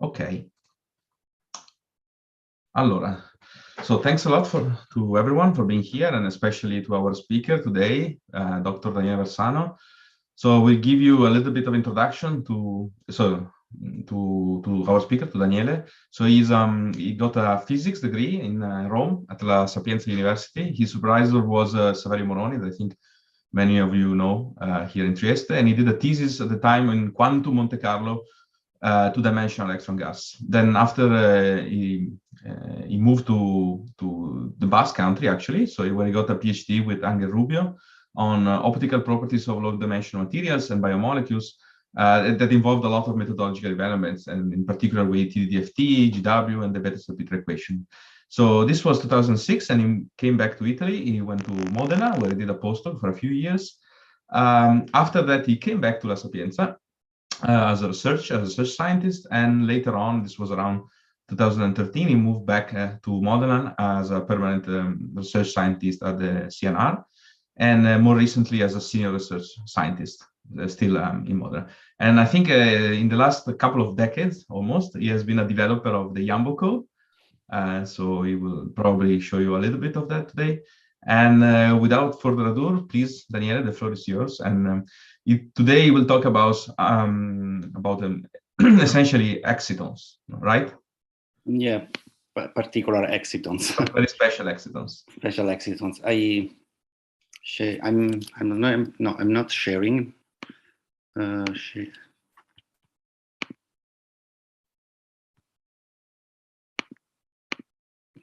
Okay. Allora, so thanks a lot to everyone for being here, and especially to our speaker today, Dr. Daniele Varsano. So we'll give you a little bit of introduction to our speaker, to Daniele. So he got a physics degree in Rome at La Sapienza University. His supervisor was Saverio Moroni, that I think many of you know here in Trieste, and he did a thesis at the time in quantum Monte Carlo, two-dimensional electron gas. Then after he moved to the Basque Country, actually, so where he got a PhD with Angel Rubio on optical properties of low-dimensional materials and biomolecules that involved a lot of methodological developments, and in particular with TDDFT, GW, and the Bethe-Salpeter equation. So this was 2006, and he came back to Italy. He went to Modena, where he did a postdoc for a few years. After that, he came back to La Sapienza as a research scientist, and later on, this was around 2013, he moved back to Modena as a permanent research scientist at the CNR, and more recently as a senior research scientist, still in Modena. And I think in the last couple of decades, almost, he has been a developer of the Yambo code. So he will probably show you a little bit of that today. And without further ado, please, Daniele, the floor is yours. And today we'll talk about essentially excitons, right? Yeah, particular excitons. Very special excitons. Special excitons. I'm not sharing.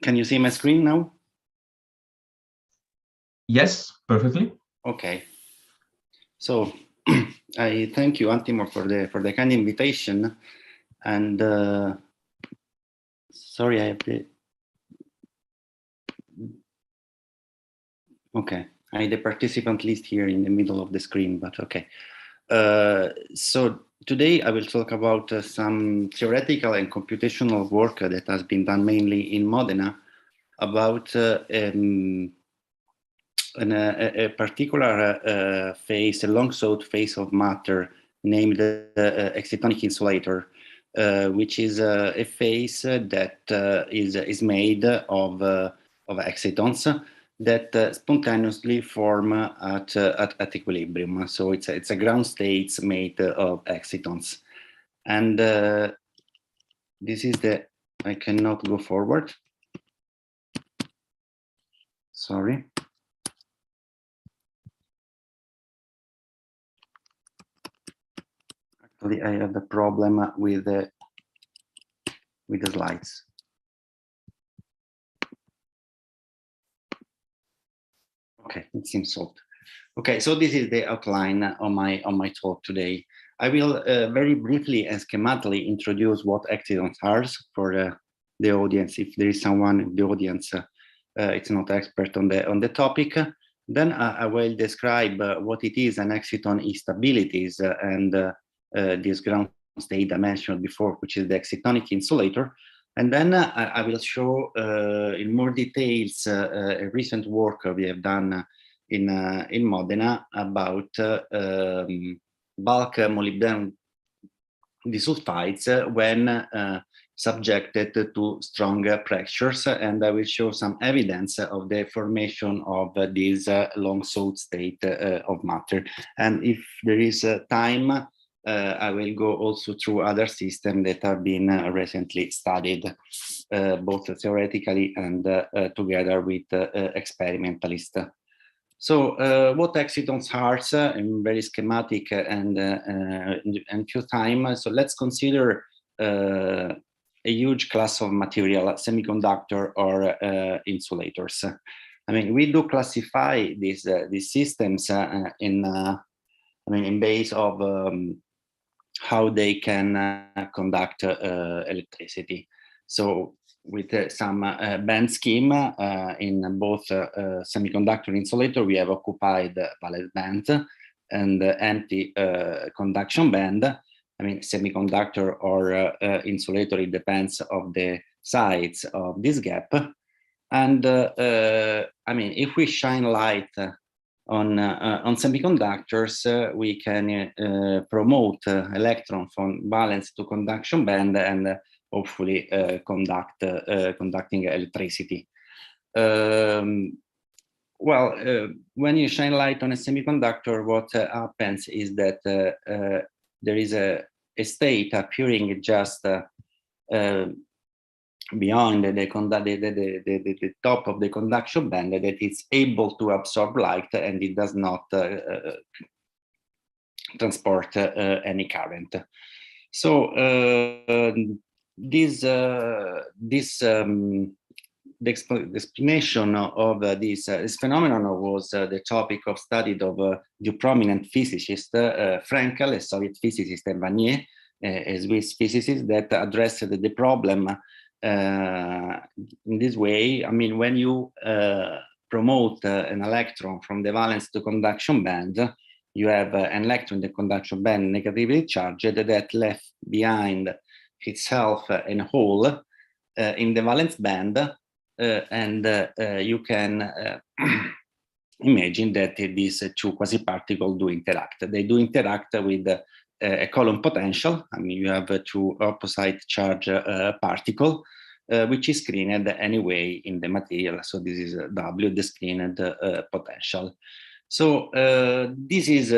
Can you see my screen now? Yes, perfectly. Okay. So I thank you, Antimo, for the kind invitation. And sorry, I have the. Okay, I had the participant list here in the middle of the screen, but okay. So today I will talk about some theoretical and computational work that has been done mainly in Modena about a particular phase, a long-sought phase of matter named excitonic insulator, which is a phase that is made of excitons that spontaneously form at equilibrium. So it's a ground states made of excitons. And this is I cannot go forward. Sorry. Actually, I have a problem with the slides. Okay, it seems solved. Okay, so this is the outline on my talk today. I will very briefly and schematically introduce what excitons are for the audience. If there is someone in the audience, it's not expert on the topic. Then I will describe what it is an exciton instabilities and this ground state I mentioned before, which is the excitonic insulator. And then I will show in more details a recent work we have done in Modena about bulk molybdenum disulfides when subjected to strong pressures, and I will show some evidence of the formation of this long-sought state of matter. And if there is time, I will go also through other systems that have been recently studied, both theoretically and together with experimentalists. So what excitons are, in very schematic and few time. So let's consider a huge class of material, semiconductor or insulators. I mean, we do classify these systems in base of how they can conduct electricity. So with some band scheme in both semiconductor insulator, we have occupied valence band and empty conduction band. I mean, semiconductor or insulator, it depends of the size of this gap. And I mean, if we shine light on semiconductors, we can promote electron from valence to conduction band and hopefully conducting electricity. Well, when you shine light on a semiconductor, what happens is that there is a state appearing just beyond the top of the conduction band that it's able to absorb light and it does not transport any current. So the explanation of this phenomenon was the topic of study of two prominent physicists, Frenkel, a Soviet physicist, and Vanier, a Swiss physicist, that addressed the problem in this way. I mean, when you promote an electron from the valence to conduction band, you have an electron in the conduction band negatively charged that left behind itself in a hole in the valence band, and you can imagine that these two quasi-particles do interact. They do interact with a Coulomb potential. I mean, you have two opposite charge particle, which is screened anyway in the material. So this is W, the screened potential. So this is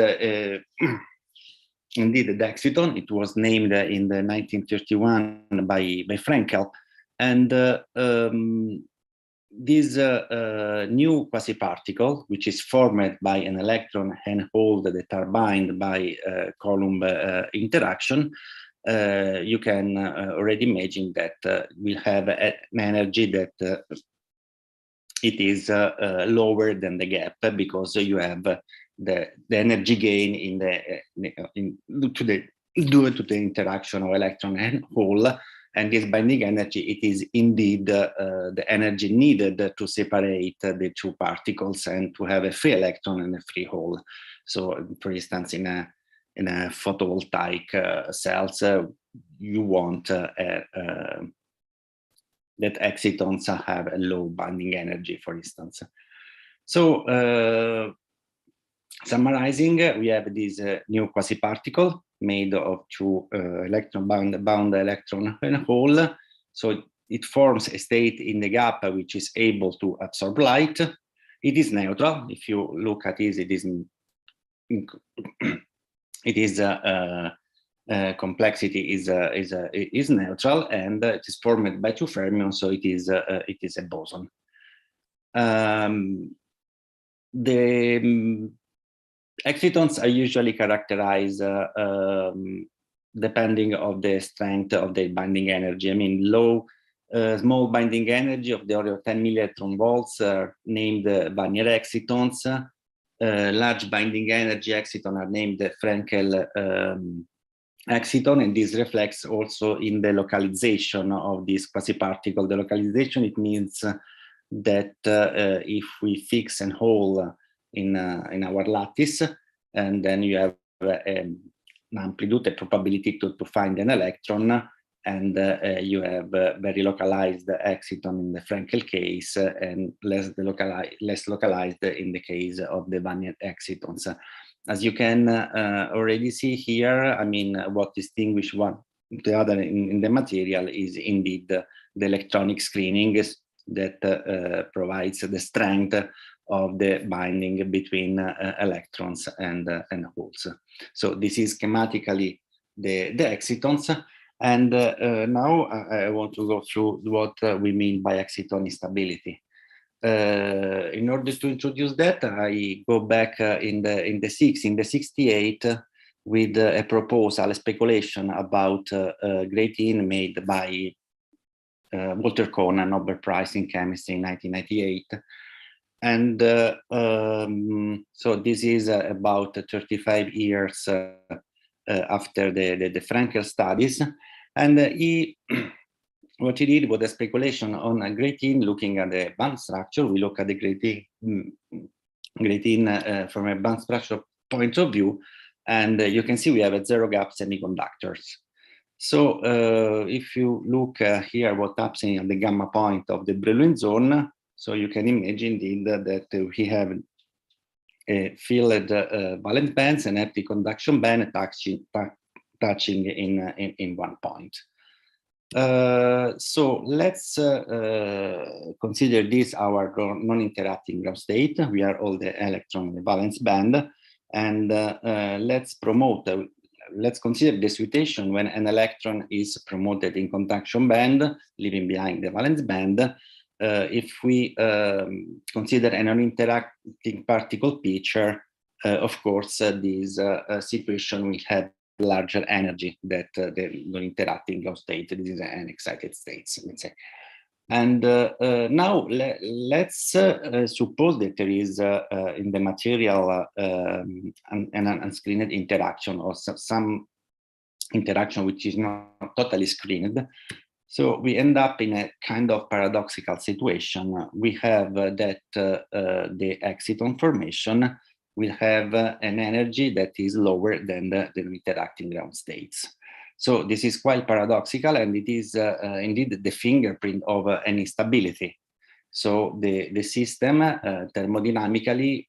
indeed the exciton. It was named in the 1931 by Frenkel, and this new quasi-particle, which is formed by an electron and hole that are bound by Coulomb interaction, you can already imagine that will have an energy that it is lower than the gap, because you have the energy gain in due to the interaction of electron and hole. And this binding energy, it is indeed the energy needed to separate the two particles and to have a free electron and a free hole. So, for instance, in a photovoltaic cells, you want that excitons have a low binding energy, for instance. So, summarizing, we have this new quasi-particle made of two electron bound electron and hole. So it forms a state in the gap which is able to absorb light. It is neutral. If you look at it, complexity is neutral, and it is formed by two fermions, so it is a boson. The excitons are usually characterized depending on the strength of the binding energy. I mean, small binding energy of the order of 10 milli-electron volts are named Vanier excitons. Large binding energy exciton are named Frenkel exciton, and this reflects also in the localization of this quasi-particle. The localization, it means that if we fix an hole in our lattice, and then you have an amplitude, a probability to find an electron, and you have very localized exciton in the Frenkel case, and less localized in the case of the Vanier excitons. As you can already see here, I mean, what distinguishes one the other in the material is indeed the electronic screening that provides the strength of the binding between electrons and holes. So this is schematically the excitons. And now I want to go through what we mean by exciton instability. In order to introduce that, I go back in the 68 with a proposal, a speculation about graphene made by Walter Kohn, Nobel Prize in Chemistry in 1998. And so this is about 35 years after the Frenkel studies. And what he did was a speculation on a graphene, looking at the band structure. We look at the graphene from a band structure point of view, and you can see we have a zero gap semiconductors. So if you look here, what happens at the gamma point of the Brillouin zone, so you can imagine indeed that we have filled valence bands and empty conduction band touching in one point. So let's consider this our non-interacting ground state. We are all the electron in the valence band, and let's consider the situation when an electron is promoted in conduction band, leaving behind the valence band. If we consider a non-interacting particle picture, of course, this situation will have larger energy that the non-interacting ground state. This is an excited state, let's say. And now let's suppose that there is in the material an unscreened interaction, or some interaction which is not totally screened. So we end up in a kind of paradoxical situation. We have that the exciton formation will have an energy that is lower than the interacting ground states. So this is quite paradoxical, and it is indeed the fingerprint of an instability. So the system thermodynamically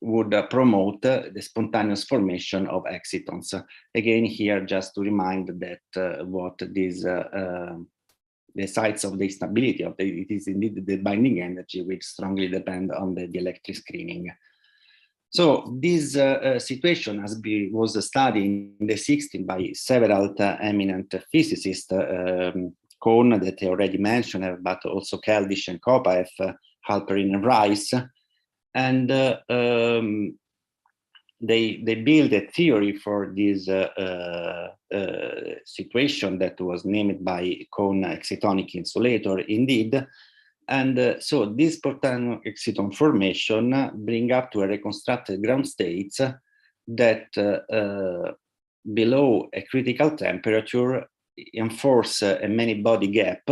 would promote the spontaneous formation of excitons. Again, here, just to remind that what this, the sites of the instability of it is indeed the binding energy, which strongly depend on the electric screening. So this situation was studied in the 60s by several eminent physicists, Kohn, that I already mentioned, but also Keldysh and Kopaev, Halperin and Rice. And they built a theory for this situation that was named by Kohn excitonic insulator, indeed. And so this spontaneous exciton formation bring up to a reconstructed ground states that below a critical temperature enforce a many-body gap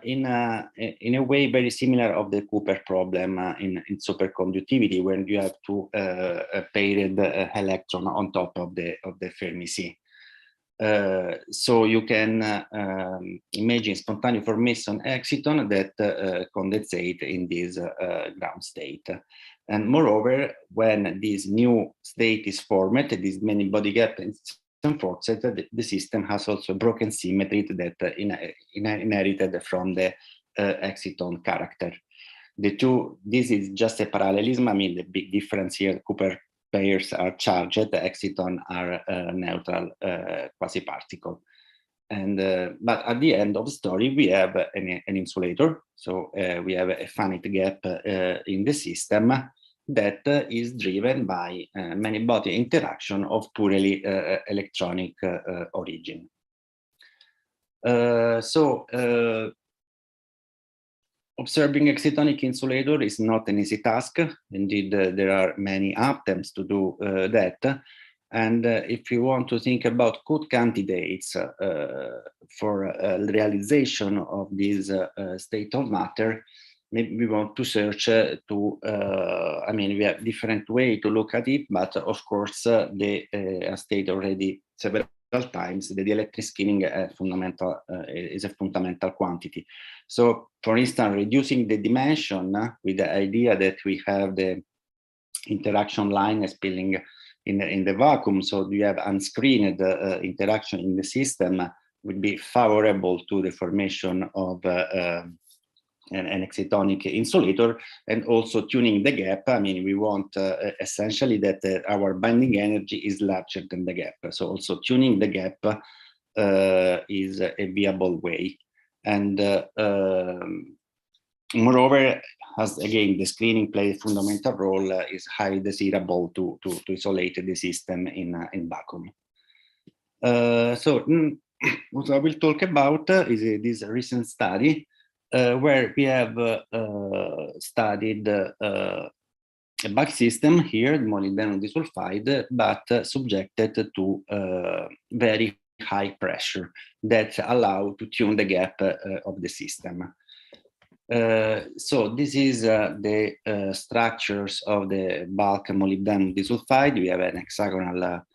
in a way very similar of the Cooper problem in superconductivity, when you have two paired electron on top of the Fermi sea. So you can imagine spontaneous formation exciton that condensate in this ground state. And moreover, when this new state is formed, this many body gap enforced, the system has also broken symmetry that inherited from the exciton character. The two, this is just a parallelism. I mean, the big difference here, Cooper pairs are charged, the exciton are neutral quasi-particle. And but at the end of the story, we have an insulator. So we have a finite gap in the system that is driven by many body interaction of purely electronic origin. Observing excitonic insulator is not an easy task. Indeed, there are many attempts to do that. And if you want to think about good candidates for realization of this state of matter, maybe we want to search I mean, we have different ways to look at it, but of course, as stated already several times, the electric skinning is a fundamental quantity. So, for instance, reducing the dimension with the idea that we have the interaction line spilling in the vacuum, so you have unscreened interaction in the system, would be favorable to the formation of an excitonic insulator, and also tuning the gap. I mean, we want essentially that our binding energy is larger than the gap. So also tuning the gap is a viable way. And moreover, as again, the screening plays a fundamental role, is highly desirable to isolate the system in vacuum. So what I will talk about is this recent study where we have studied a back system here, the molybdenum disulfide, but subjected to very high pressure that allow to tune the gap of the system. So this is the structures of the bulk molybdenum disulfide. We have an hexagonal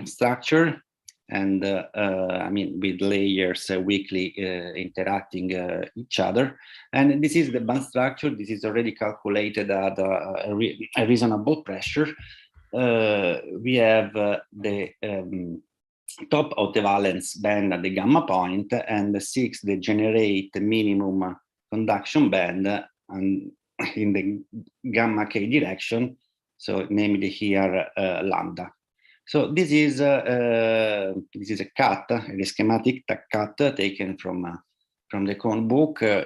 structure and I mean, with layers weakly interacting each other. And this is the band structure. This is already calculated at a reasonable pressure. We have the top of the valence band at the gamma point, and 6 the generate minimum conduction band and in the gamma k direction, so namely here lambda. So this is a cut, a schematic cut taken from the Coulomb book. I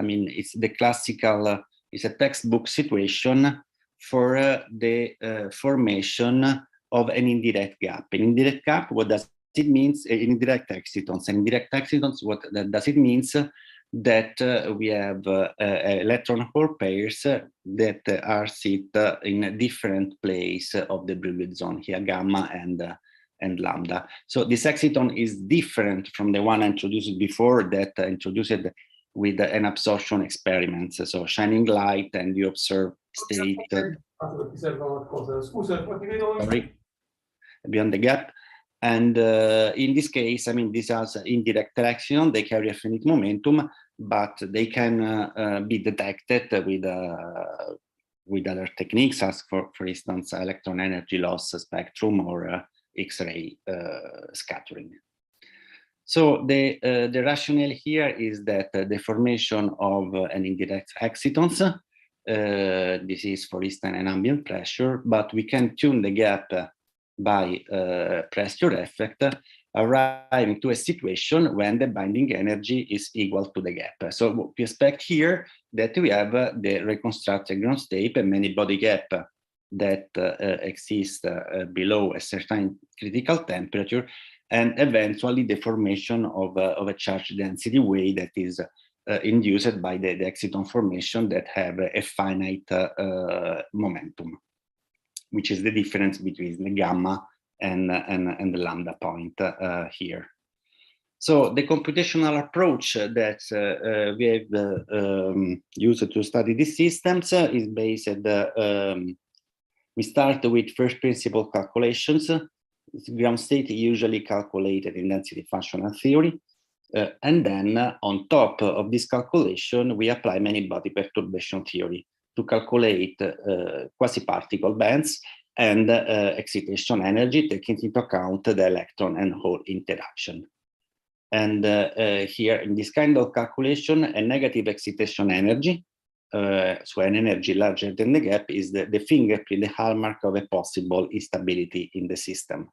mean, it's the classical, it's a textbook situation for the formation of an indirect gap. An indirect gap, what does it mean? Indirect excitons. And indirect excitons, what does it mean? That we have electron-hole pairs that are sit in a different place of the Breuil zone, here gamma and lambda. So this exciton is different from the one introduced before, that introduced with an absorption experiment. So shining light and you observe state sorry, beyond the gap. And in this case, I mean, these are indirect exciton, they carry a finite momentum, but they can be detected with other techniques, as for instance, electron energy loss spectrum or X-ray scattering. So the rationale here is that the formation of an indirect excitons, this is, for instance, an ambient pressure, but we can tune the gap by pressure effect, arriving to a situation when the binding energy is equal to the gap. So what we expect here, that we have the reconstructed ground state and many body gap that exist below a certain critical temperature, and eventually the formation of a charge density wave that is induced by the exciton formation that have a finite momentum, which is the difference between the gamma and the lambda point here. So the computational approach that we have used to study these systems is based, we start with first principle calculations. Ground state usually calculated in density functional theory. And then on top of this calculation, we apply many body perturbation theory to calculate quasi-particle bands and excitation energy, taking into account the electron and hole interaction. And here in this kind of calculation, a negative excitation energy, so an energy larger than the gap, is the fingerprint, the hallmark of a possible instability in the system.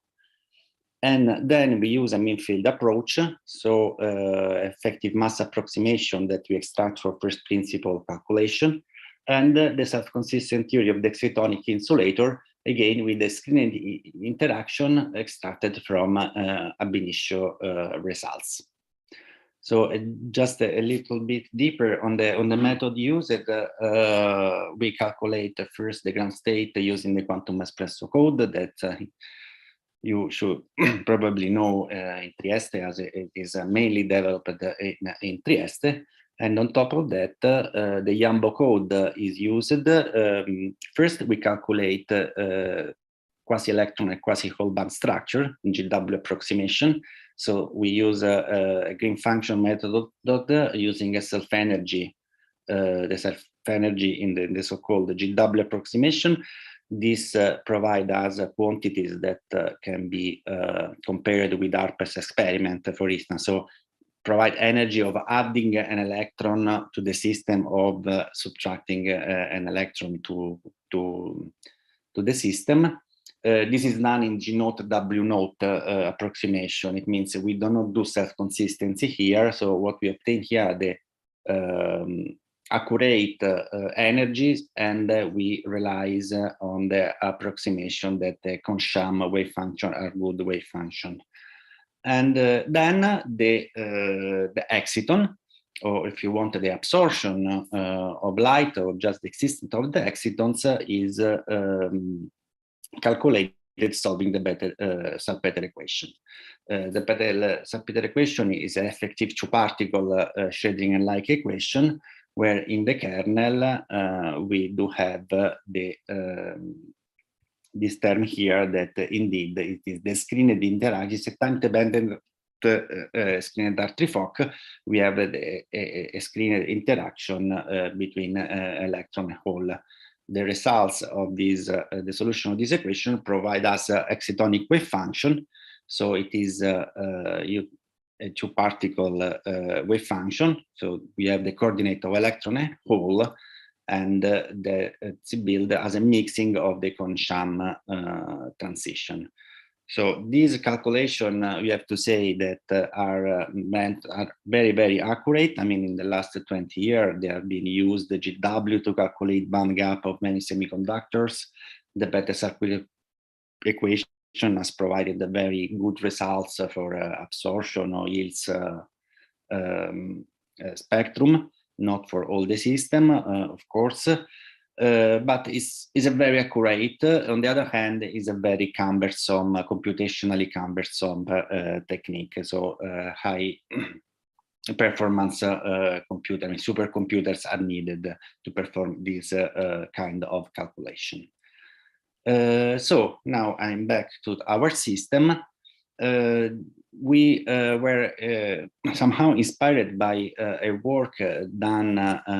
And then we use a mean field approach, so effective mass approximation that we extract for first principle calculation, and the self-consistent theory of the excitonic insulator, again with the screening interaction extracted from ab initio results. So just a little bit deeper on the method used, we calculate first the ground state using the quantum espresso code that you should probably know in Trieste, as it is mainly developed in Trieste. And on top of that, the Yambo code is used. First, we calculate quasi-electron and quasi-hole band structure in GW approximation. So we use a green function method using a self-energy, the self-energy in the so-called GW approximation. This provides us quantities that can be compared with Harper's experiment, for instance. So provide energy of adding an electron to the system, of subtracting an electron to the system. This is done in G naught W naught approximation. It means we do not do self-consistency here. So what we obtain here are the accurate energies, and we rely on the approximation that the Coulomb wave function are good wave function. And then the exciton, or if you want the absorption of light, or just the existence of the excitons, is calculated solving the Salpeter equation. The Salpeter equation is an effective two-particle Schrödinger-like equation, where in the kernel we do have the this term here that indeed it is the screened interaction, it's a time-dependent screened Hartree-Fock. We have a screened interaction between electron and hole. The results of this, the solution of this equation provide us excitonic wave function. So it is a two-particle wave function. So we have the coordinate of electron and hole, and it's built as a mixing of the Coulomb transition. So these calculations, we have to say that are very, very accurate. I mean, in the last 20 years, they have been used, the GW, to calculate band gap of many semiconductors. The Bethe-Sarkwill equation has provided the very good results for absorption or yields spectrum, not for all the system, of course. But it's a very accurate. On the other hand, is a very cumbersome, computationally cumbersome technique. So high performance supercomputers are needed to perform this kind of calculation. So now I'm back to our system. We were somehow inspired by a work done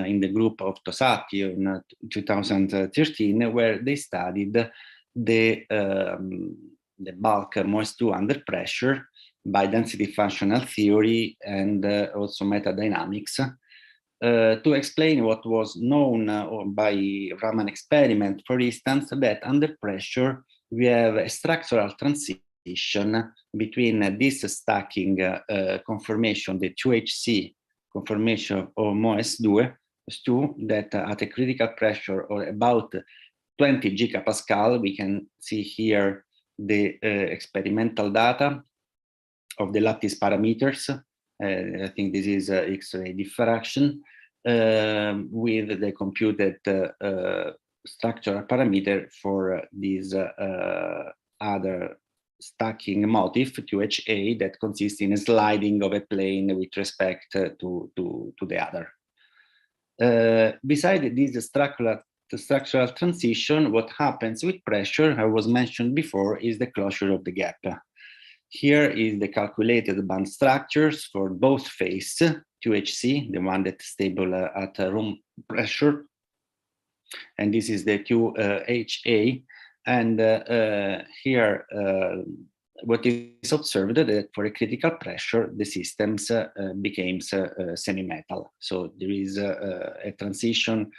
in the group of Tosatti in 2013, where they studied the bulk MOS2 under pressure by density functional theory and also metadynamics to explain what was known by Raman experiment, for instance, that under pressure we have a structural transition between this stacking conformation, the 2HC conformation of MOS2, that at a critical pressure or about 20 gigapascal, we can see here the experimental data of the lattice parameters. I think this is X-ray diffraction with the computed structural parameter for this other stacking motif, 2HA, that consists in a sliding of a plane with respect to the other. Beside this structural transition, what happens with pressure, I was mentioned before, is the closure of the gap. Here is the calculated band structures for both phases, 2HC, the one that's stable at room pressure, and this is the 2HA. And here, what is observed that for a critical pressure, the systems became semi-metal. So there is a transition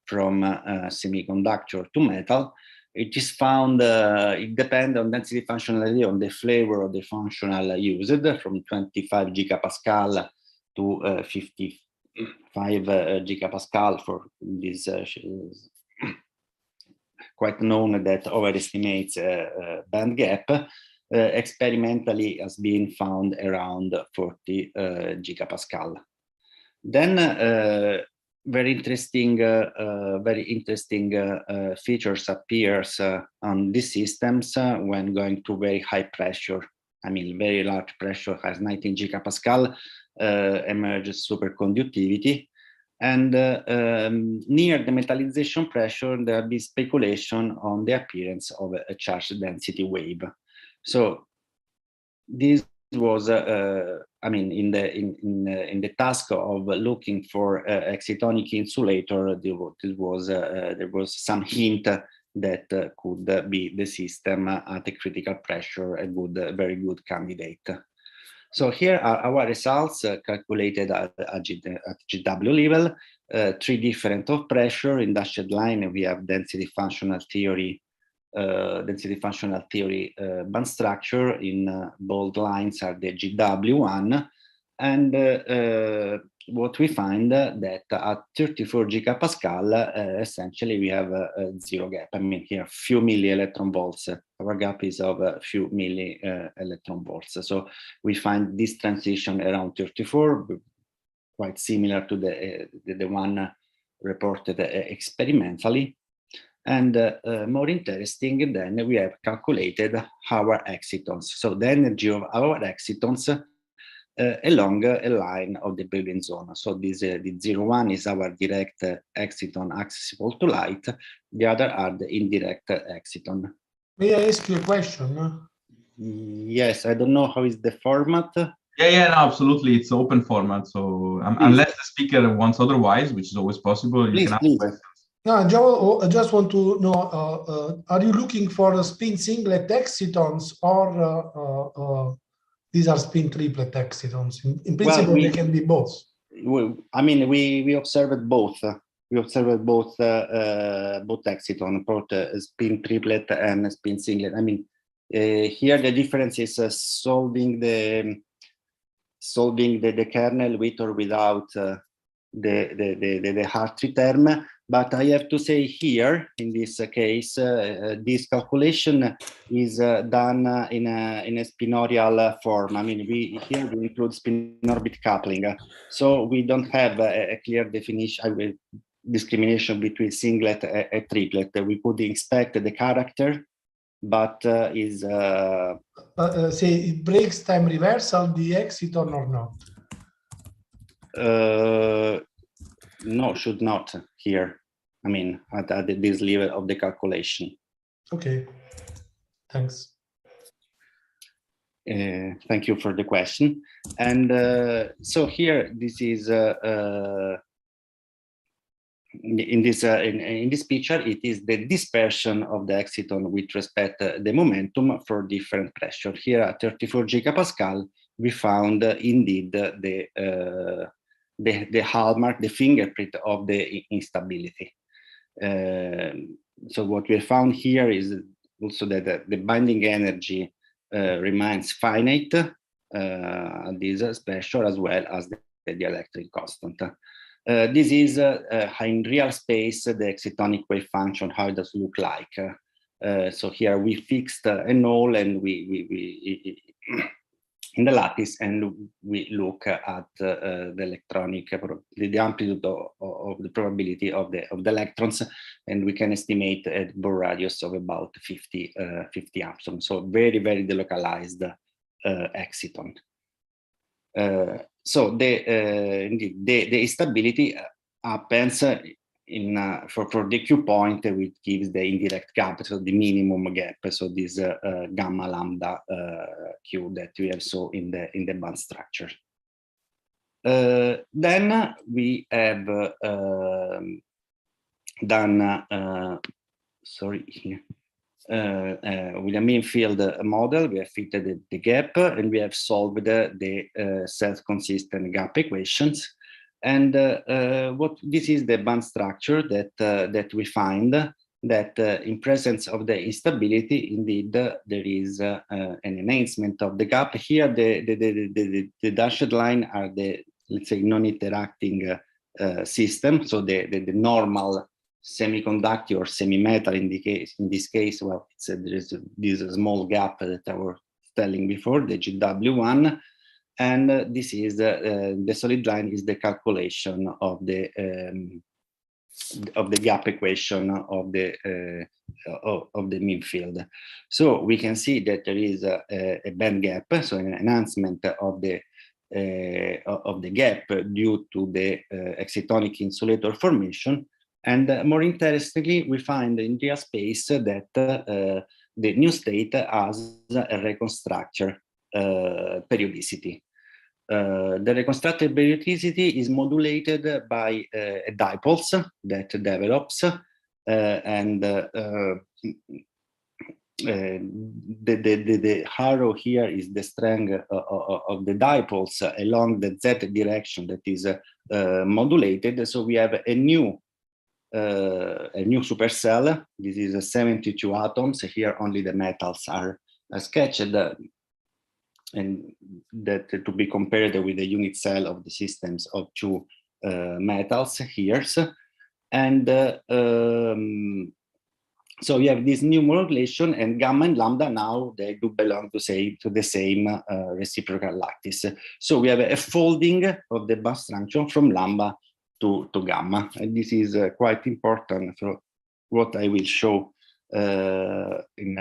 from semiconductor to metal. It is found, it depends on density functionality, on the flavor of the functional used, from 25 gigapascal to 55 gigapascal for this quite known that overestimates band gap. Experimentally has been found around 40 gigapascal. Then very interesting features appears on these systems when going to very high pressure. I mean, very large pressure has 19 gigapascal, emerges superconductivity. And near the metallization pressure, there will be speculation on the appearance of a charge density wave. So this was, I mean, in the task of looking for excitonic insulator, there was some hint that could be the system at a critical pressure, a very good candidate. So here are our results calculated at GW level, three different of pressure. In dashed line, we have density functional theory band structure. In bold lines are the GW1. And what we find that at 34 gigapascal, essentially we have a zero gap. I mean, here, few milli electron volts. Our gap is of a few milli electron volts. So we find this transition around 34, quite similar to the one reported experimentally. And more interesting, then we have calculated our excitons. So the energy of our excitons along a line of the Brillouin zone. So this the 0,1 is our direct exciton accessible to light. The other are the indirect exciton. May I ask you a question? Yes, I don't know how is the format. Yeah, no, absolutely. It's open format. So unless the speaker wants otherwise, which is always possible, you can ask questions. No, I just want to know, are you looking for spin singlet excitons or these are spin triplet excitons? In principle, they can be both. I mean, we observed both. We observed both exciton, both spin triplet and spin singlet. I mean, here the difference is solving the kernel with or without the Hartree term. But I have to say here, in this case, this calculation is done in a spinorial form. I mean, here we include spin-orbit coupling. So we don't have a clear definition, discrimination between singlet and triplet. We could inspect the character, but say it breaks time reversal, the exciton or not? No, should not here. I mean, at this level of the calculation. Okay, thanks. Thank you for the question. And so here, this is in this picture, it is the dispersion of the exciton with respect to the momentum for different pressure. Here at 34 gigapascal, we found indeed the hallmark, the fingerprint of the instability. So what we found here is also that the binding energy remains finite at this pressure, as well as the dielectric constant. This is in real space, the excitonic wave function, how it does look like. So here we fixed a null and we in the lattice, and we look at the electronic, the amplitude of the probability of the electrons, and we can estimate a Bohr radius of about 50 angstrom. So very, very delocalized exciton. So the instability happens for the Q point, which gives the indirect gap, so the minimum gap. So this gamma lambda Q that we have saw in the band structure. Then we have done with a mean field model, we have fitted the gap, and we have solved the self-consistent gap equations. And what this is the band structure that we find that in presence of the instability, indeed there is an enhancement of the gap. Here, the dashed line are the, let's say, non-interacting system. So the normal semiconductor or semi-metal in this case, well, there is this small gap that I was telling before, the GW1. And this is the solid line is the calculation of the gap equation of the mean field. So we can see that there is a band gap, so an enhancement of the gap due to the excitonic insulator formation. And more interestingly, we find in real space that the new state has a reconstructor periodicity. The reconstructed periodicity is modulated by a dipole that develops, and the arrow here is the strength of the dipoles along the z direction that is modulated. So we have a new supercell. This is 72 atoms. Here only the metals are sketched, and that to be compared with the unit cell of the systems of two metals here. And so you have this new modulation, and gamma and lambda now they do belong to the same reciprocal lattice. So we have a folding of the band structure from lambda to gamma, and this is quite important for what I will show in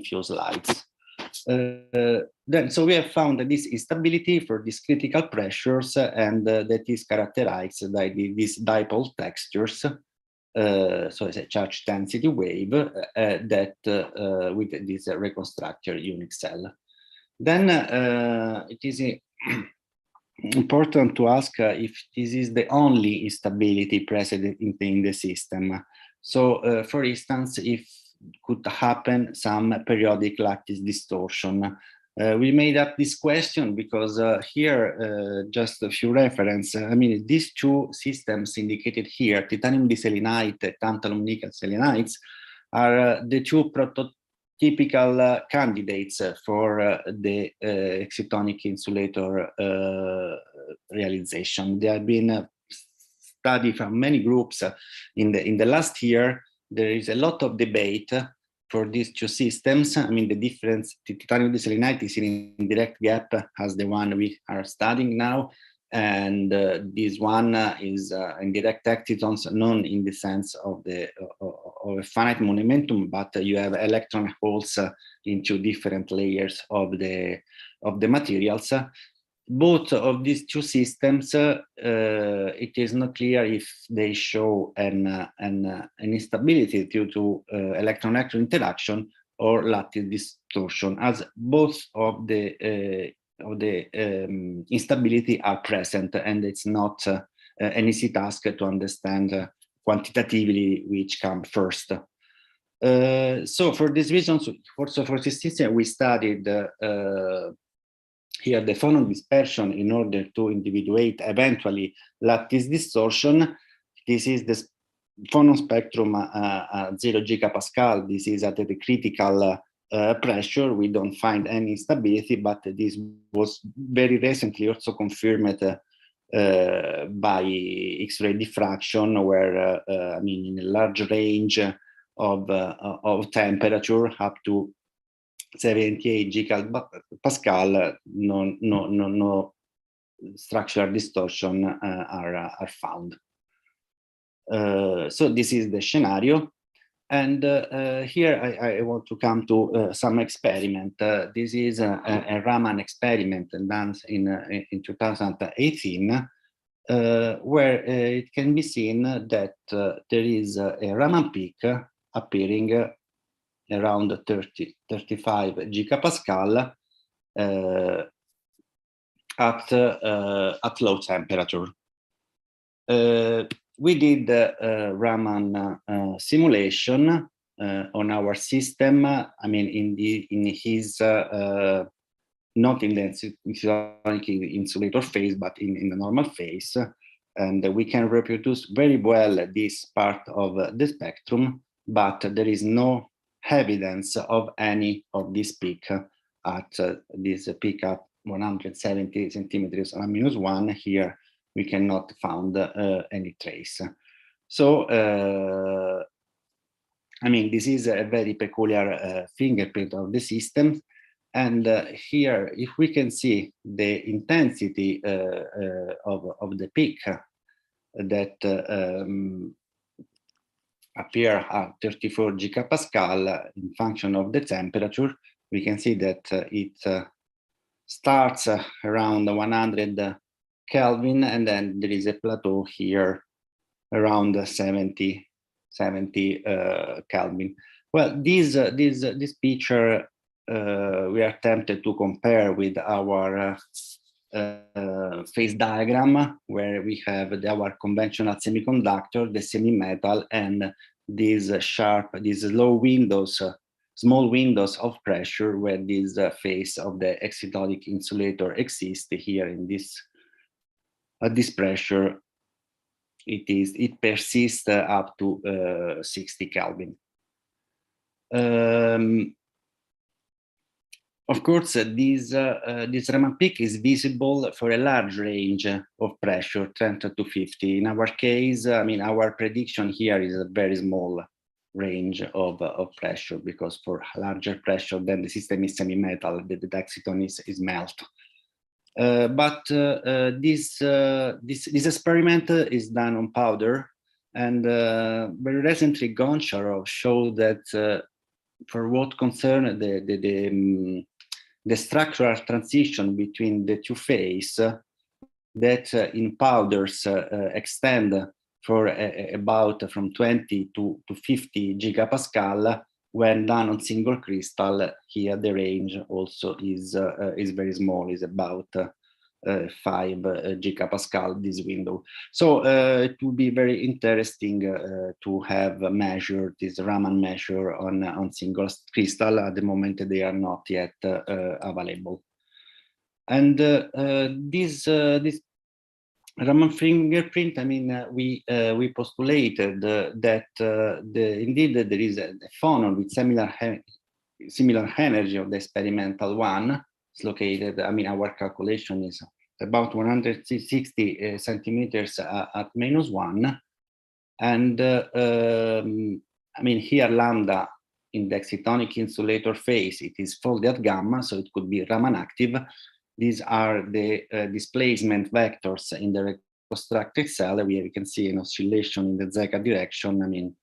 few slides. Then, so we have found this instability for these critical pressures, and that is characterized by these dipole textures. so it's a charge density wave that with this reconstructor unit cell. Then it is important to ask if this is the only instability present in the system. So, for instance, if could happen some periodic lattice distortion. We made up this question because here, just a few reference. I mean, these two systems indicated here, titanium diselenite, tantalum nickel selenites, are the two prototypical candidates for the excitonic insulator realization. They have been studied from many groups in the last year. There is a lot of debate for these two systems. I mean, the difference, the titanium diselenite is in indirect gap as the one we are studying now. And this one is indirect excitons, known in the sense of a finite momentum, but you have electron holes into different layers of the materials. Both of these two systems, it is not clear if they show an instability due to electron-electron interaction or lattice distortion, as both of the instability are present, and it's not an easy task to understand quantitatively which come first. So for these reasons, also for this system, we studied here the phonon dispersion in order to individuate eventually lattice distortion. This is the phonon spectrum at 0 gigapascal. This is at the critical pressure. We don't find any instability, but this was very recently also confirmed by X-ray diffraction, where I mean, in a large range of temperature up to 78 gigapascal, no structural distortion are found. So this is the scenario. And here I want to come to some experiment. This is a Raman experiment done in 2018, where it can be seen that there is a Raman peak appearing around 35 gigapascal at low temperature. We did Raman simulation on our system. I mean, in his not in the insulator phase, but in the normal phase, and we can reproduce very well this part of the spectrum. But there is no evidence of any of this peak at this peak at 170 centimeters (-1). Here we cannot find any trace. So I mean, this is a very peculiar fingerprint of the system. And here, if we can see the intensity of the peak that appear at 34 gigapascal in function of the temperature, we can see that it starts around 100 Kelvin, and then there is a plateau here around 70 Kelvin. Well, this picture we are tempted to compare with our phase diagram, where we have our conventional semiconductor, the semi-metal, and these low windows, small windows of pressure, where this phase of the excitonic insulator exists. Here in this at this pressure, it persists up to 60 Kelvin. Of course, this Raman peak is visible for a large range of pressure, 10 to 50. In our case, I mean, our prediction here is a very small range of pressure, because for larger pressure, then the system is semi-metal, the exciton is melt. But this experiment is done on powder, and very recently Goncharov showed that for what concern the structural transition between the two phases, that in powders extend for about from 20 to 50 gigapascal. When done on single crystal, here the range also is very small, is about 5 gigapascal, this window. So it would be very interesting to have measured this Raman measure on single crystal. At the moment, they are not yet available. And this Raman fingerprint, I mean, we postulated that indeed there is a phonon with similar energy of the experimental one. It's located, I mean, our calculation is about 160 centimeters at -1. And I mean, here lambda in the excitonic insulator phase, it is folded gamma, so it could be Raman active. These are the displacement vectors in the reconstructed cell. We can see an oscillation in the zeta direction. I mean,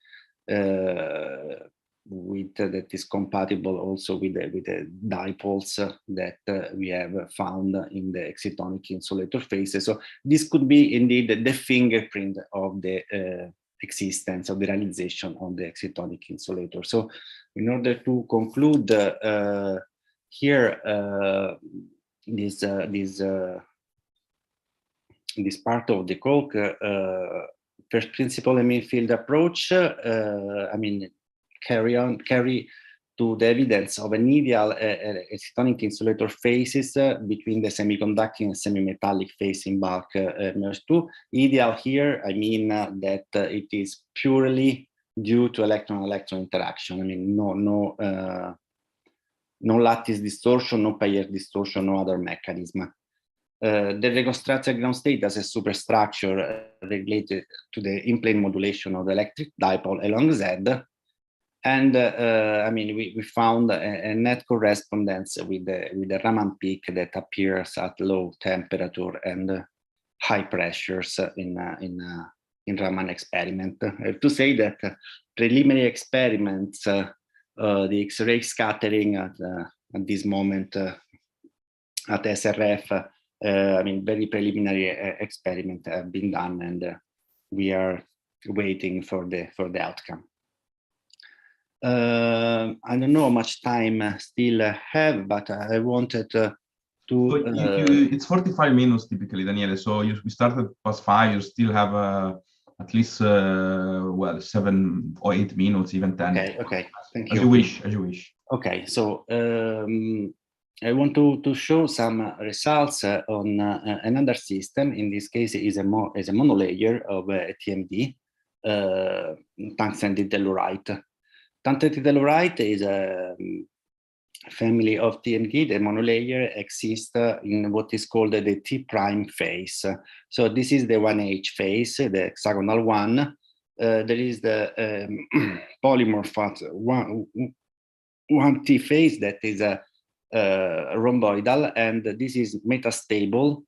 that is compatible also with the dipoles that we have found in the excitonic insulator phases. So this could be indeed the fingerprint of the existence of the realization of the excitonic insulator. So in order to conclude here, this part of the talk, first principle Emil field approach, I mean, carry to the evidence of an ideal excitonic insulator phases between the semiconducting and semi-metallic phase in bulk merged two. Ideal here, I mean that it is purely due to electron-electron interaction. I mean, no lattice distortion, no pair distortion, no other mechanism. The reconstructed ground state as a superstructure related to the in-plane modulation of the electric dipole along Z. And I mean, we found a net correspondence with the Raman peak that appears at low temperature and high pressures in Raman experiment. I have to say that preliminary experiments, the X-ray scattering at this moment at SRF, I mean, very preliminary experiment have been done, and we are waiting for the outcome. I don't know how much time I still have, but I wanted to. It's 45 minutes typically, Daniele. So we started past 5. You still have at least well 7 or 8 minutes, even 10. Okay. Thank you. As you wish. Okay, so I want to show some results on another system. In this case, is a monolayer of a TMD, tungsten telluride. Tungsten telluride is a family of TMD. The monolayer exists in what is called the T prime phase. So this is the 1H phase, the hexagonal one. There is the polymorph 1T phase that is a rhomboidal, and this is metastable.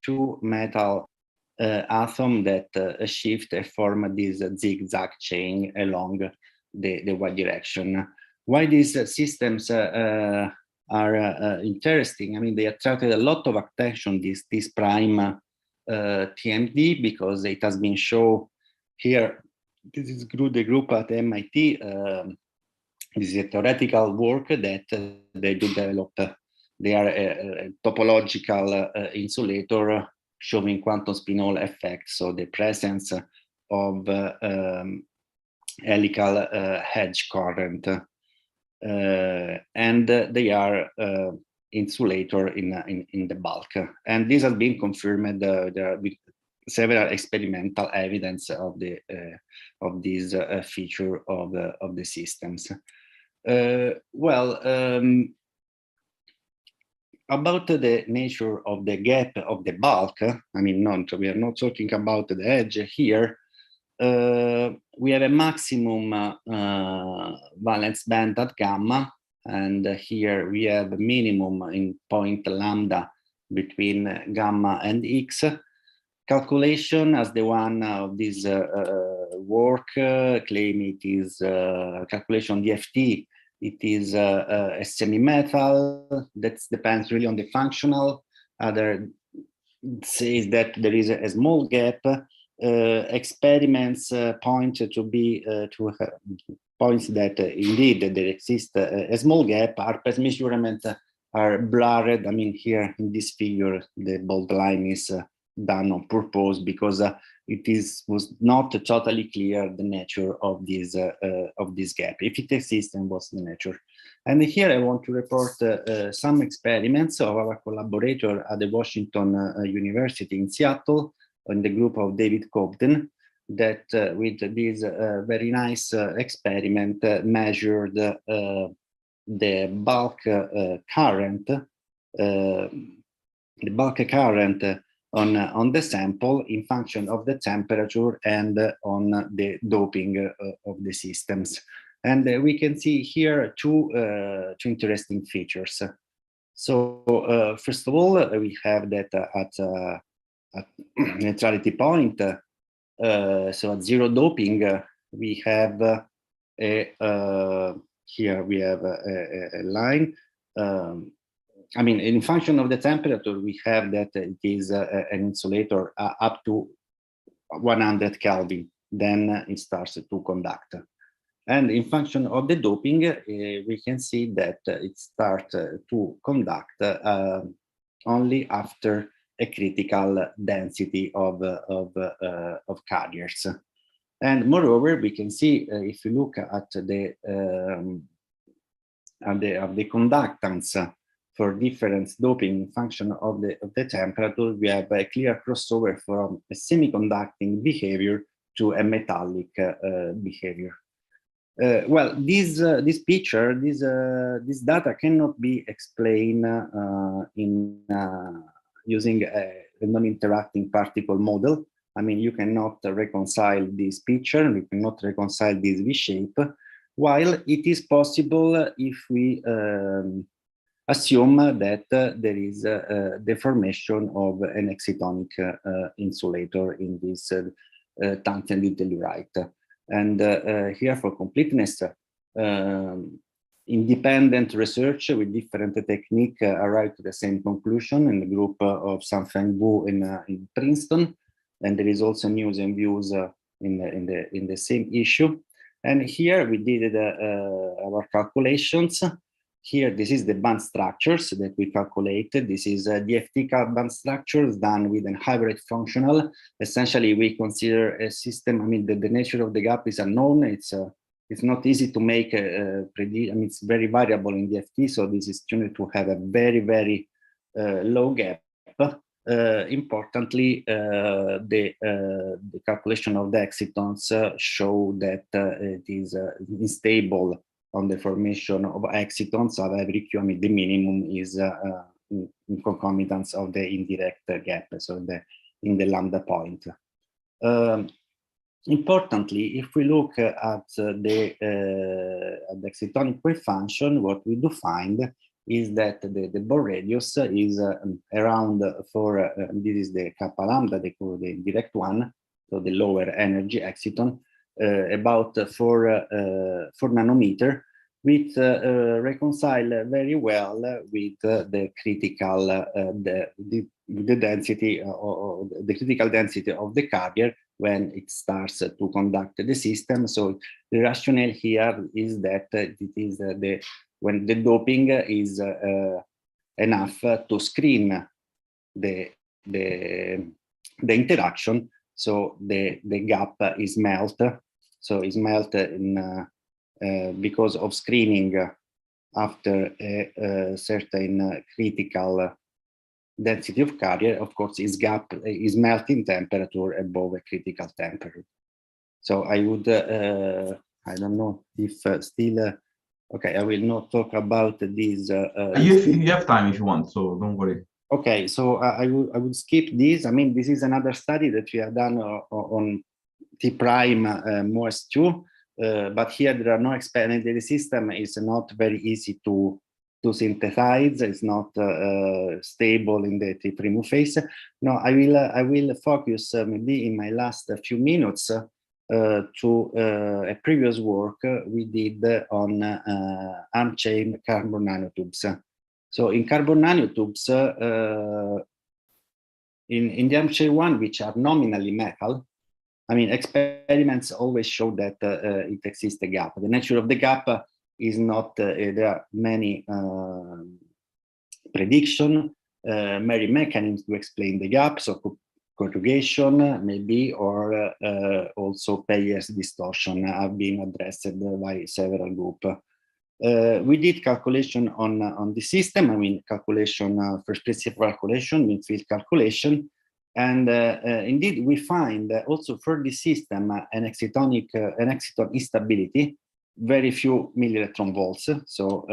Two metal atoms that shift and form this zigzag chain along the y direction. Why these systems are interesting? I mean, they attracted a lot of attention, this prime TMD, because it has been shown here. This is the group at MIT. This is a theoretical work that they developed. They are a topological insulator showing quantum spin-Hall effects, so the presence of helical edge current, and they are insulator in the bulk. And this has been confirmed. There are several experimental evidence of this feature of the systems. About the nature of the gap of the bulk, I mean, we are not talking about the edge here. We have a maximum valence band at gamma, and here we have a minimum in point lambda between gamma and X. Calculation as the one of this work claim it is calculation DFT. It is a semi-metal that depends really on the functional. Other says that there is a small gap. experiments point to be points that indeed there exists a small gap. Harper's measurements are blurred. I mean, here in this figure, the bold line is done on purpose because was not totally clear the nature of this gap, if it exists and what's the nature. And here I want to report some experiments of our collaborator at the Washington University in Seattle, in the group of David Cobden, that with this very nice experiment measured the bulk current on the sample in function of the temperature and on the doping of the systems. And we can see here two interesting features. So first of all, we have that at neutrality point, so at zero doping, we have here we have a line. I mean, in function of the temperature, we have that it is an insulator up to 100 Kelvin, then it starts to conduct. And in function of the doping, we can see that it starts to conduct only after a critical density of carriers. And moreover, we can see if you look at the conductance for different doping in function of the temperature, we have a clear crossover from a semiconducting behavior to a metallic behavior. Well, this picture, this data cannot be explained in using a non-interacting particle model. I mean, you cannot reconcile this picture, you cannot reconcile this V-shape, while it is possible if we assume that there is the formation of an excitonic insulator in this tangent tellurite. And here, for completeness, independent research with different technique arrived to the same conclusion in the group of Sanfeng Wu in Princeton, and there is also news and views in the same issue. And here we did our calculations. Here, this is the band structures that we calculated. This is DFT band structures done with a hybrid functional. Essentially, we consider a system. I mean, the nature of the gap is unknown. It's not easy to make a predict. I mean, it's very variable in DFT. So this is tuned to have a very, very low gap. Importantly, the calculation of the excitons show that it is unstable on the formation of excitons of every Q. I mean, the minimum is in concomitance of the indirect gap, so in the lambda point. Importantly, if we look at the excitonic wave function, what we do find is that the Bohr radius is around for this is the kappa lambda, the direct one, so the lower energy exciton, about 4 nanometer, which reconcile very well with the critical the density or the critical density of the carrier when it starts to conduct the system. So the rationale here is that it is when the doping is enough to screen the interaction, so the gap is melted. So it's melted in because of screening after a certain critical density of carrier. Of course, its gap is melting temperature above a critical temperature. So I would, I don't know if still, okay, I will not talk about this. You have time if you want, so don't worry. Okay, so I would skip this. I mean, this is another study that we have done on T prime MOS2, but here there are no experiments. The system is not very easy to synthesize. It's not stable in the T prime phase. No, I will focus maybe in my last few minutes to a previous work we did on arm-chain carbon nanotubes. So in carbon nanotubes, in the arm-chain one, which are nominally metal, I mean, experiments always show that it exists a gap. The nature of the gap is not, there are many prediction, many mechanisms to explain the gap, so conjugation maybe, or also Peyer's distortion have been addressed by several groups. We did calculation on the system, I mean calculation, first principle calculation, mean field calculation, and indeed we find also for the system an exciton instability, very few millielectron volts, so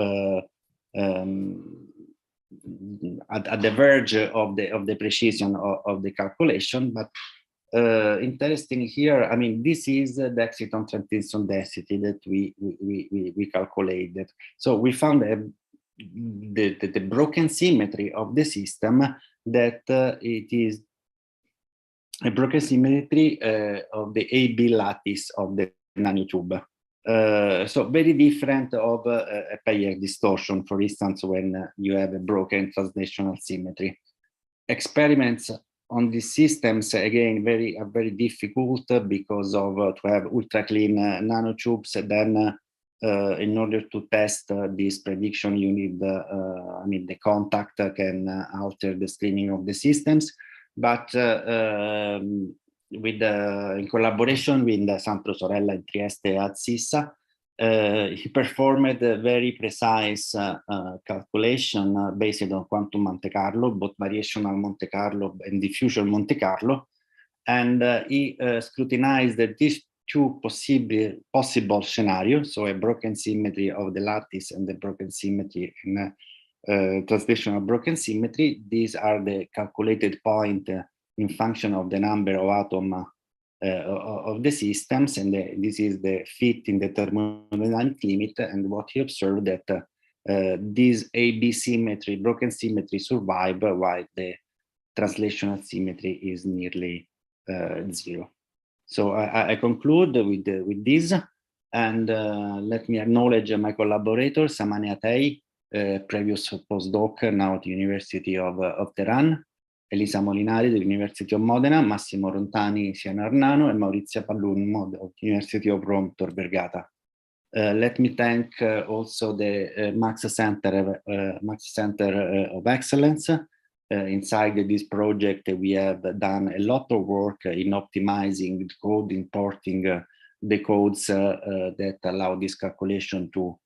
at the verge of the precision of the calculation, but interesting here, I mean, this is the exciton transition density that we calculated. So we found the broken symmetry of the system, that it is a broken symmetry of the AB lattice of the nanotube. So very different of a Peyer distortion, for instance, when you have a broken translational symmetry. Experiments on these systems, again, are very difficult because of to have ultra clean nanotubes. Then in order to test this prediction, you need, I mean, the contact can alter the streaming of the systems. But with in collaboration with Sandro Sorella in Trieste at CISA, he performed a very precise calculation based on quantum Monte Carlo, both variational Monte Carlo and diffusion Monte Carlo, and he scrutinized these two possible scenarios, so a broken symmetry of the lattice and the broken symmetry in translational broken symmetry. These are the calculated point in function of the number of atoms of the systems, and this is the fit in the thermodynamic limit. And what he observed that this AB symmetry, broken symmetry, survive while the translational symmetry is nearly zero. So I conclude with this, and let me acknowledge my collaborator Samani Atei, previous postdoc now at the University of Tehran, Elisa Molinari, the University of Modena, Massimo Rontani, CNR-NANO, and Maurizia Pallunmo of the University of Rome, Tor Vergata. Let me thank also the Max Center of Excellence. Inside this project, we have done a lot of work in optimizing the code, importing the codes that allow this calculation to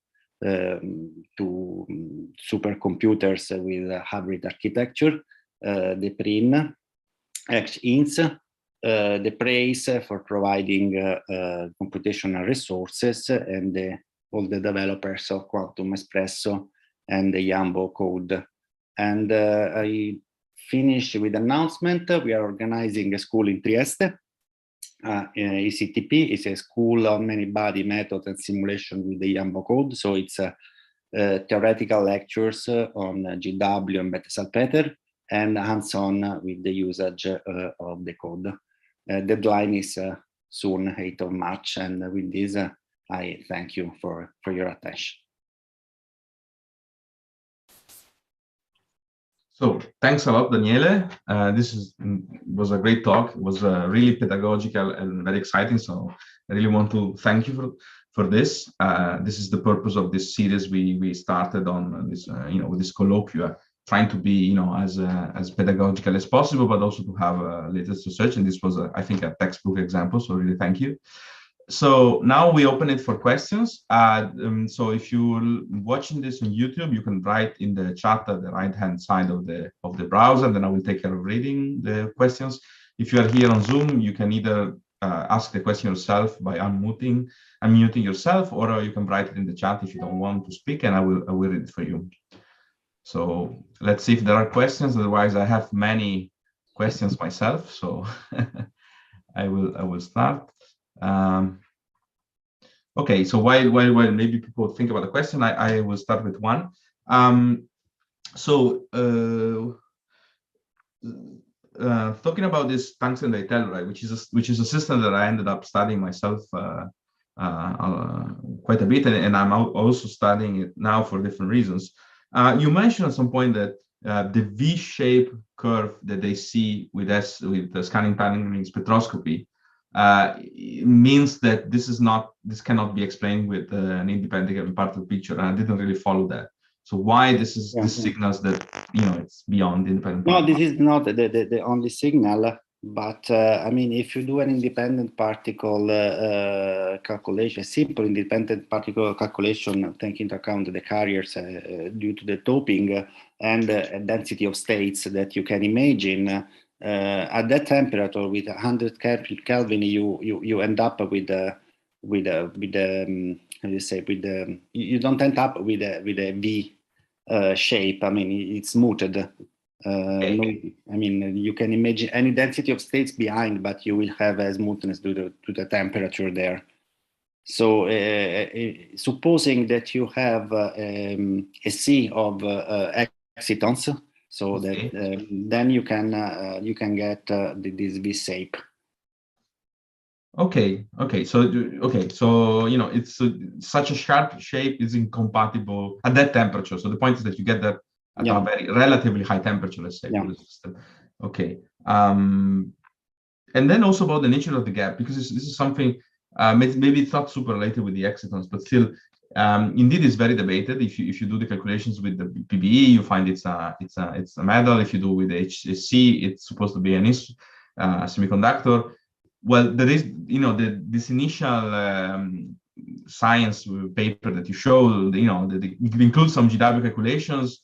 supercomputers with hybrid architecture. The PRIN, XINS, the praise for providing computational resources, and all the developers of Quantum Espresso and the Yambo code. And I finish with announcement. We are organizing a school in Trieste. ECTP is a school on many body methods and simulation with the Yambo code. So it's theoretical lectures on GW and Bethe-Salpeter, and hands-on with the usage of the code. Deadline is soon, 8th of March. And with this, I thank you for your attention. So thanks a lot, Daniele. This was a great talk. It was really pedagogical and very exciting. So I really want to thank you for this. This is the purpose of this series we started on this, with this colloquium, trying to be, as pedagogical as possible, but also to have latest research. And this was, I think, a textbook example. So really thank you. So now we open it for questions. So if you're watching this on YouTube, you can write in the chat at the right-hand side of the browser. Then I will take care of reading the questions. If you are here on Zoom, you can either ask the question yourself by unmuting yourself, or you can write it in the chat if you don't want to speak, and I will read it for you. So let's see if there are questions. Otherwise, I have many questions myself. So I will start. Okay, so while maybe people think about the question, I will start with one. Talking about this tungsten ditelluride, which is a system that I ended up studying myself quite a bit, and I'm also studying it now for different reasons. You mentioned at some point that the V-shaped curve that they see with the scanning tunneling spectroscopy it means that this cannot be explained with an independent part of the picture. And I didn't really follow that. So why this signals that it's beyond the independent part? No, this is not the only signal. But I mean, if you do an independent particle calculation, simple independent particle calculation, taking into account the carriers due to the doping and density of states that you can imagine, at that temperature with 100 Kelvin, you end up with how do you say, you don't end up with a V shape. I mean, it's smoothed. No, I mean, you can imagine any density of states behind, but you will have a smoothness due to the temperature there. So supposing that you have a sea of excitons, so that then you can get this V shape. Okay. So it's such a sharp shape is incompatible at that temperature. So the point is that you get that at a very relatively high temperature, let's say, for the system. Okay. And then also about the nature of the gap, because this is something maybe it's not super related with the excitons, but still, indeed, it's very debated. If you do the calculations with the PBE, you find it's a metal. If you do with the HC, it's supposed to be a semiconductor. Well, there is, this initial science paper that you showed, it includes some GW calculations.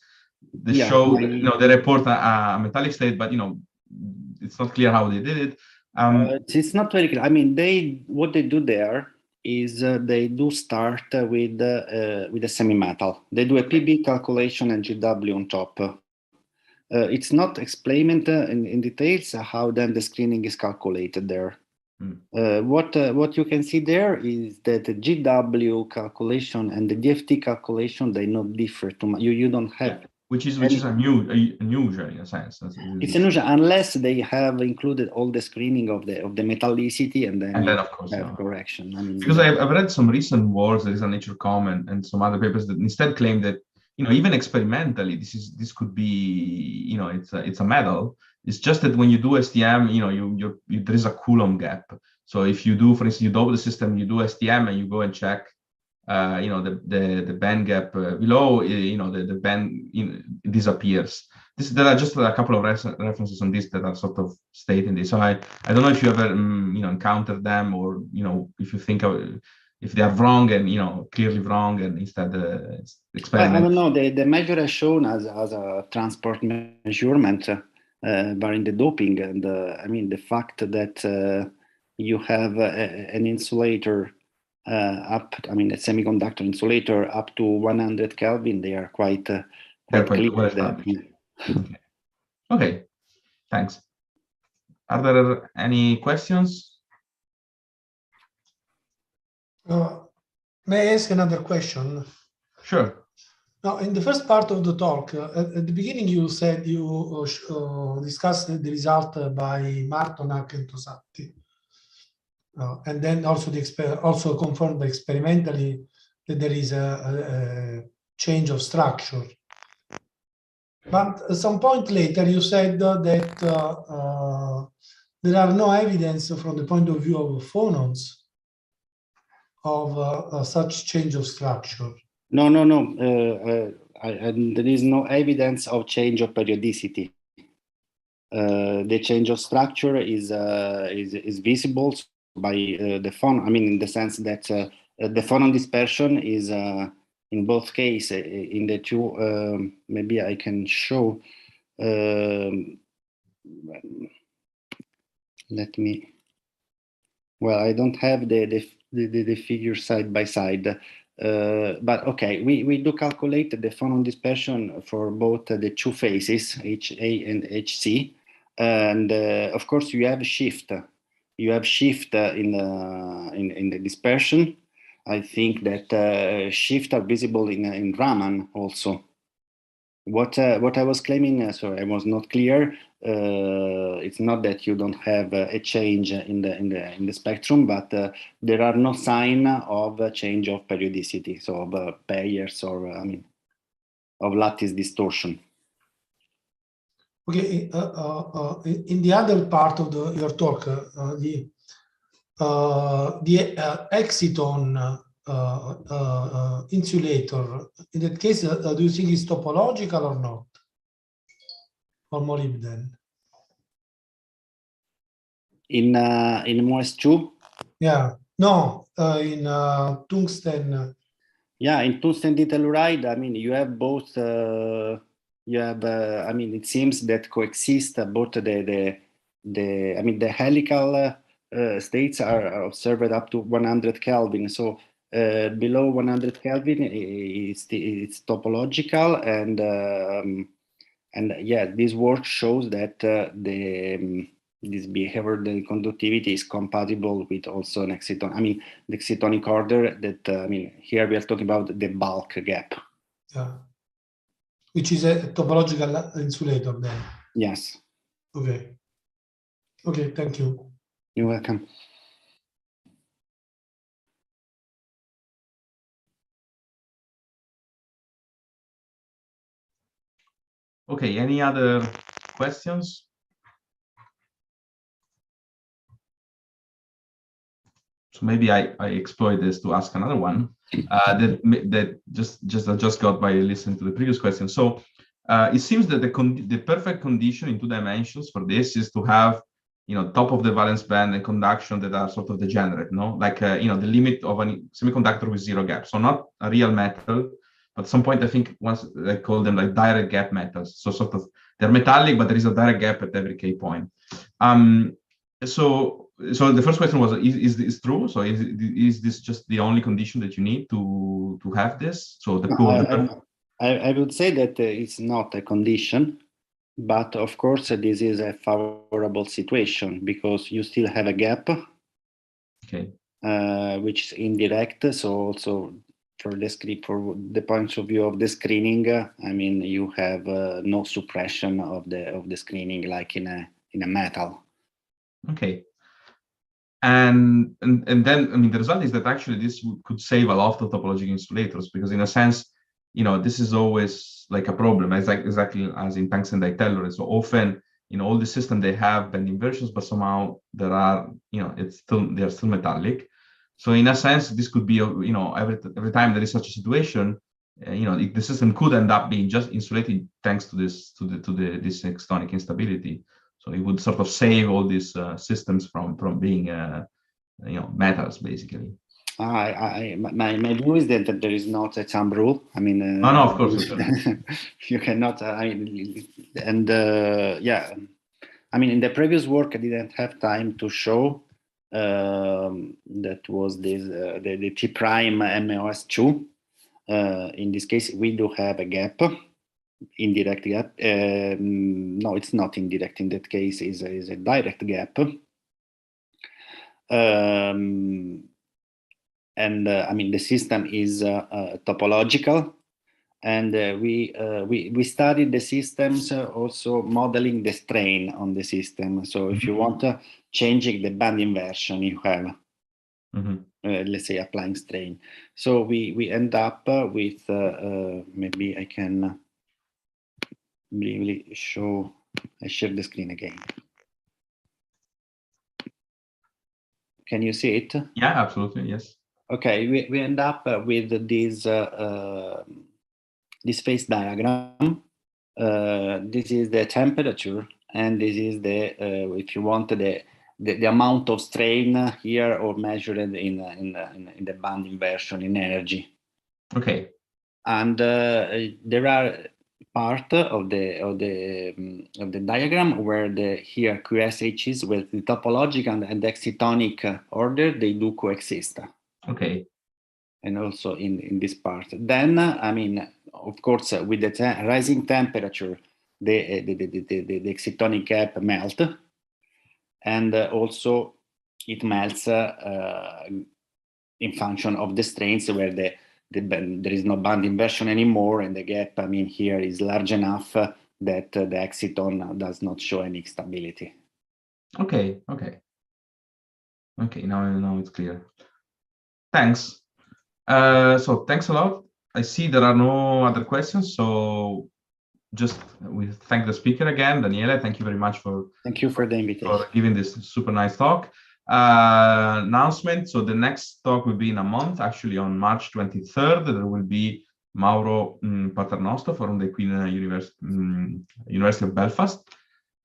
They show, they report a metallic state, but it's not clear how they did it. It's not very clear. I mean, what they do there is they do start with a semi-metal. They do a PB calculation and GW on top. It's not explained in details how then the screening is calculated there. What you can see there is that the GW calculation and the DFT calculation, they not differ too much. You don't have. Which is unusual in a sense. It's unusual unless they have included all the screening of the metallicity and then of course have correction. I mean, because I've read some recent works, there is a Nature comment and some other papers that instead claim that even experimentally this could be it's a metal. It's just that when you do STM, there is a Coulomb gap. So if you do, for instance, you dope the system, you do STM and you go and check the band gap below, the band disappears. There are just a couple of references on this that are sort of stating this. So I don't know if you ever encountered them, or if you think if they are wrong and clearly wrong, and instead experiment. I don't know. The measure is shown as a transport measurement, but in the doping, and I mean the fact that you have an insulator. A semiconductor insulator up to 100 Kelvin, they are quite clear. Well okay, thanks. Are there any questions? May I ask another question? Sure. Now, in the first part of the talk, at the beginning, you said you discussed the result by Martonak and Tosatti. And then also confirmed experimentally that there is a change of structure. But at some point later, you said that there are no evidence from the point of view of phonons of such change of structure. No. There is no evidence of change of periodicity. The change of structure is visible by the phonon. I mean, in the sense that the phonon dispersion is in both cases in the two. Maybe I can show. Let me. Well, I don't have the figure side by side, but okay, we do calculate the phonon dispersion for both the two phases, HA and HC, and of course you have shift. You have shift in the dispersion. I think that shift are visible in Raman also. What I was claiming, sorry, I was not clear. It's not that you don't have a change in the spectrum, but there are no sign of a change of periodicity, so of pairs or of lattice distortion. Okay, in the other part of your talk, the exciton insulator, in that case, do you think it's topological or not? Or molybden? In MOS2? Yeah, no, in tungsten. Yeah, in tungsten ditelluride, I mean, you have both. You have, I mean, it seems that coexist both the helical states are observed up to 100 Kelvin. So below 100 Kelvin, it's topological, and yeah, this work shows that this behavior, the conductivity, is compatible with also an exciton. I mean, the excitonic order that I mean, here we are talking about the bulk gap. Yeah. Which is a topological insulator then. Yes. Okay. Okay, thank you. You're welcome. Okay, any other questions? So maybe I exploit this to ask another one that just got by listening to the previous question. So it seems that the perfect condition in 2 dimensions for this is to have, top of the valence band and conduction that are sort of degenerate, no? Like, the limit of a semiconductor with 0 gap. So not a real metal, but at some point I think once they call them like direct gap metals. So sort of they're metallic, but there is a direct gap at every K point. So the first question was, is this true? So is this just the only condition that you need to have this? So I would say that it's not a condition, but of course this is a favorable situation because you still have a gap, okay, which is indirect. So also for the point of view of the screening, I mean, you have no suppression of the screening like in a metal. Okay. And then, I mean, the result is that actually this could save a lot of topological insulators, because in a sense, this is always like a problem, exactly as in tungsten ditelluride. So often, all the system they have band inversions, but somehow there are, they're still metallic. So in a sense, this could be, every time there is such a situation, the system could end up being just insulated thanks to this excitonic instability. So it would sort of save all these systems from being, metals, basically. My view is that there is not a thumb rule. I mean, no, of course, you cannot. Yeah, I mean, in the previous work, I didn't have time to show that was this the T prime MOS2. In this case, we do have a gap. Indirect gap. No, it's not indirect. In that case, is a direct gap. And I mean, the system is topological, and we studied the systems also modeling the strain on the system. So if you want changing the band inversion, you have let's say applying strain. So we end up with maybe I can briefly show. I share the screen again. Can you see it? Yeah, absolutely. Yes. Okay, we end up with this this phase diagram. This is the temperature, and this is the if you want the amount of strain here, or measured in the band inversion in energy. Okay. And there are part of the diagram where here QSHs with the topological and the excitonic order, they do coexist. Okay. And also in this part. Then, I mean, of course, with the rising temperature, the excitonic gap melt, and also it melts in function of the strains where there is no band inversion anymore, and the gap, I mean, here is large enough that the exciton does not show any stability. Okay. Now it's clear. Thanks. So thanks a lot. I see there are no other questions, so just we thank the speaker again, Daniele. Thank you very much for the invitation, for giving this super nice talk. announcement. So the next talk will be in a month, actually on March 23rd. There will be Mauro Paternoster from the Queen University of Belfast.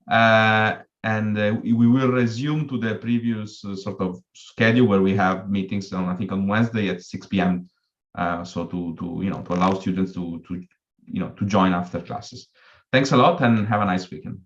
And we will resume to the previous sort of schedule where we have meetings on, I think, on Wednesday at 6 p.m. So to allow students to join after classes. Thanks a lot and have a nice weekend.